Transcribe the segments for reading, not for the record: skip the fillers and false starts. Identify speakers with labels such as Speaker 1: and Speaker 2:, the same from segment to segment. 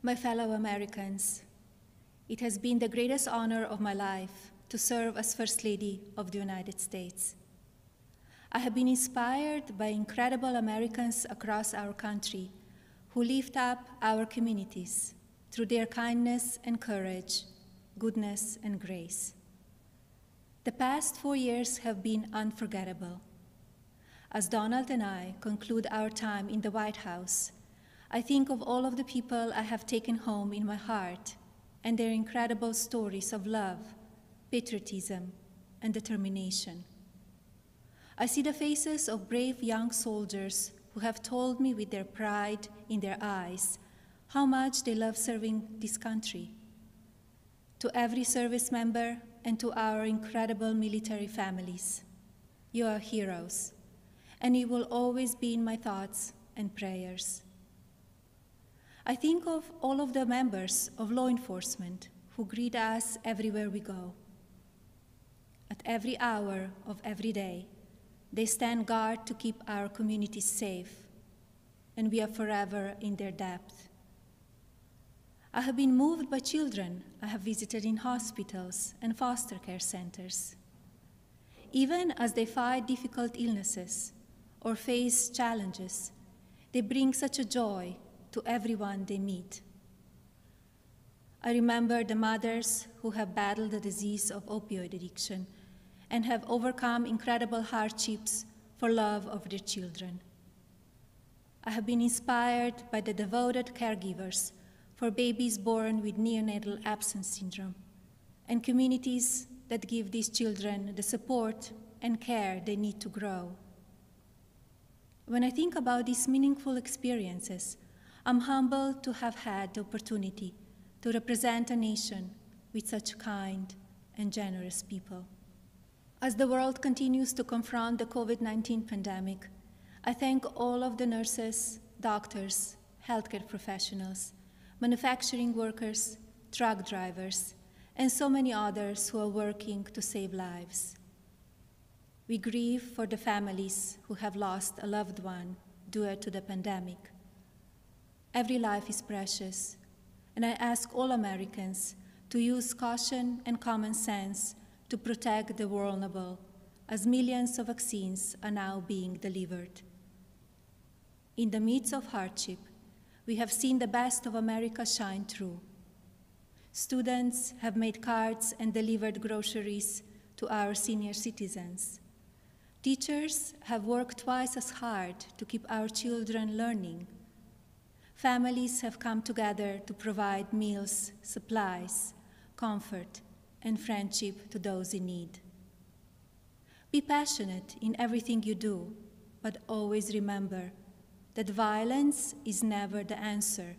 Speaker 1: My fellow Americans, it has been the greatest honor of my life to serve as First Lady of the United States. I have been inspired by incredible Americans across our country who lift up our communities through their kindness and courage, goodness and grace. The past 4 years have been unforgettable. As Donald and I conclude our time in the White House, I think of all of the people I have taken home in my heart and their incredible stories of love, patriotism, and determination. I see the faces of brave young soldiers who have told me with their pride in their eyes how much they love serving this country. To every service member and to our incredible military families, you are heroes, and you will always be in my thoughts and prayers. I think of all of the members of law enforcement who greet us everywhere we go. At every hour of every day, they stand guard to keep our communities safe, and we are forever in their debt. I have been moved by children I have visited in hospitals and foster care centers. Even as they fight difficult illnesses or face challenges, they bring such a joy to everyone they meet. I remember the mothers who have battled the disease of opioid addiction and have overcome incredible hardships for love of their children. I have been inspired by the devoted caregivers for babies born with neonatal absence syndrome and communities that give these children the support and care they need to grow. When I think about these meaningful experiences, I'm humbled to have had the opportunity to represent a nation with such kind and generous people. As the world continues to confront the COVID-19 pandemic, I thank all of the nurses, doctors, healthcare professionals, manufacturing workers, truck drivers, and so many others who are working to save lives. We grieve for the families who have lost a loved one due to the pandemic. Every life is precious, and I ask all Americans to use caution and common sense to protect the vulnerable, as millions of vaccines are now being delivered. In the midst of hardship, we have seen the best of America shine through. Students have made cards and delivered groceries to our senior citizens. Teachers have worked twice as hard to keep our children learning. Families have come together to provide meals, supplies, comfort, and friendship to those in need. Be passionate in everything you do, but always remember that violence is never the answer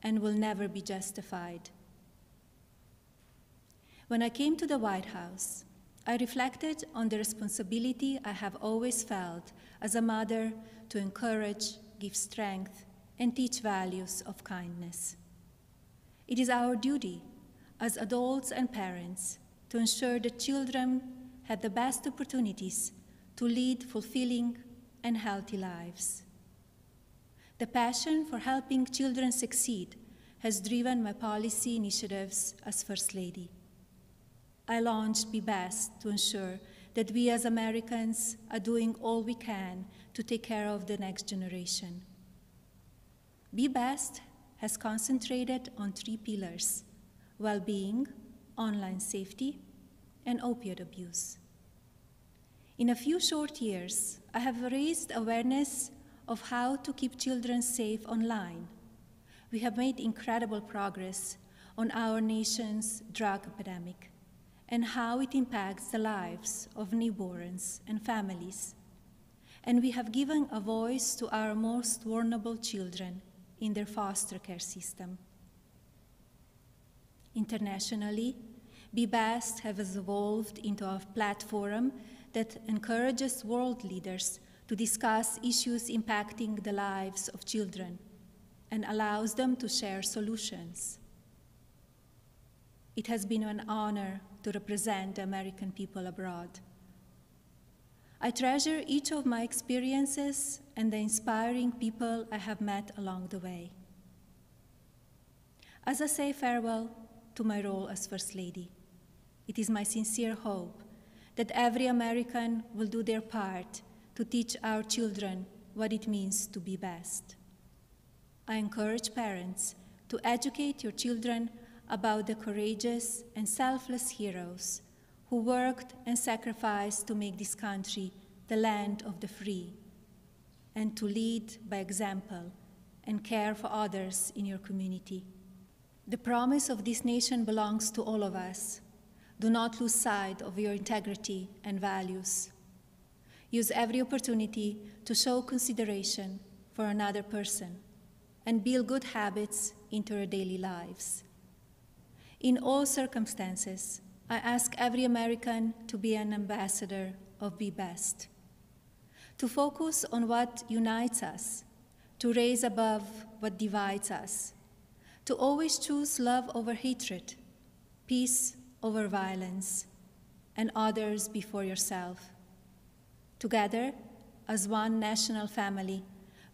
Speaker 1: and will never be justified. When I came to the White House, I reflected on the responsibility I have always felt as a mother to encourage, give strength, and teach values of kindness. It is our duty as adults and parents to ensure that children have the best opportunities to lead fulfilling and healthy lives. The passion for helping children succeed has driven my policy initiatives as First Lady. I launched Be Best to ensure that we as Americans are doing all we can to take care of the next generation. Be Best has concentrated on 3 pillars: well-being, online safety, and opioid abuse. In a few short years, I have raised awareness of how to keep children safe online. We have made incredible progress on our nation's drug epidemic and how it impacts the lives of newborns and families. And we have given a voice to our most vulnerable children in their foster care system. Internationally, Be Best has evolved into a platform that encourages world leaders to discuss issues impacting the lives of children and allows them to share solutions. It has been an honor to represent the American people abroad. I treasure each of my experiences and the inspiring people I have met along the way. As I say farewell to my role as First Lady, it is my sincere hope that every American will do their part to teach our children what it means to be best. I encourage parents to educate your children about the courageous and selfless heroes who worked and sacrificed to make this country the land of the free, and to lead by example and care for others in your community. The promise of this nation belongs to all of us. Do not lose sight of your integrity and values. Use every opportunity to show consideration for another person and build good habits into your daily lives. In all circumstances, I ask every American to be an ambassador of Be Best, to focus on what unites us, to raise above what divides us, to always choose love over hatred, peace over violence, and others before yourself. Together, as one national family,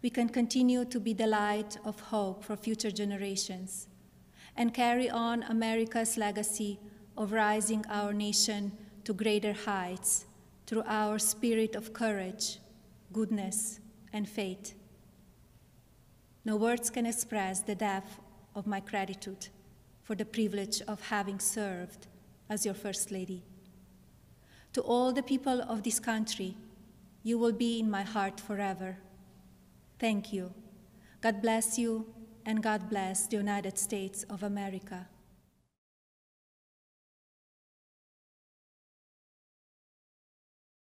Speaker 1: we can continue to be the light of hope for future generations and carry on America's legacy of rising our nation to greater heights through our spirit of courage, goodness, and faith. No words can express the depth of my gratitude for the privilege of having served as your First Lady. To all the people of this country, you will be in my heart forever. Thank you. God bless you, and God bless the United States of America.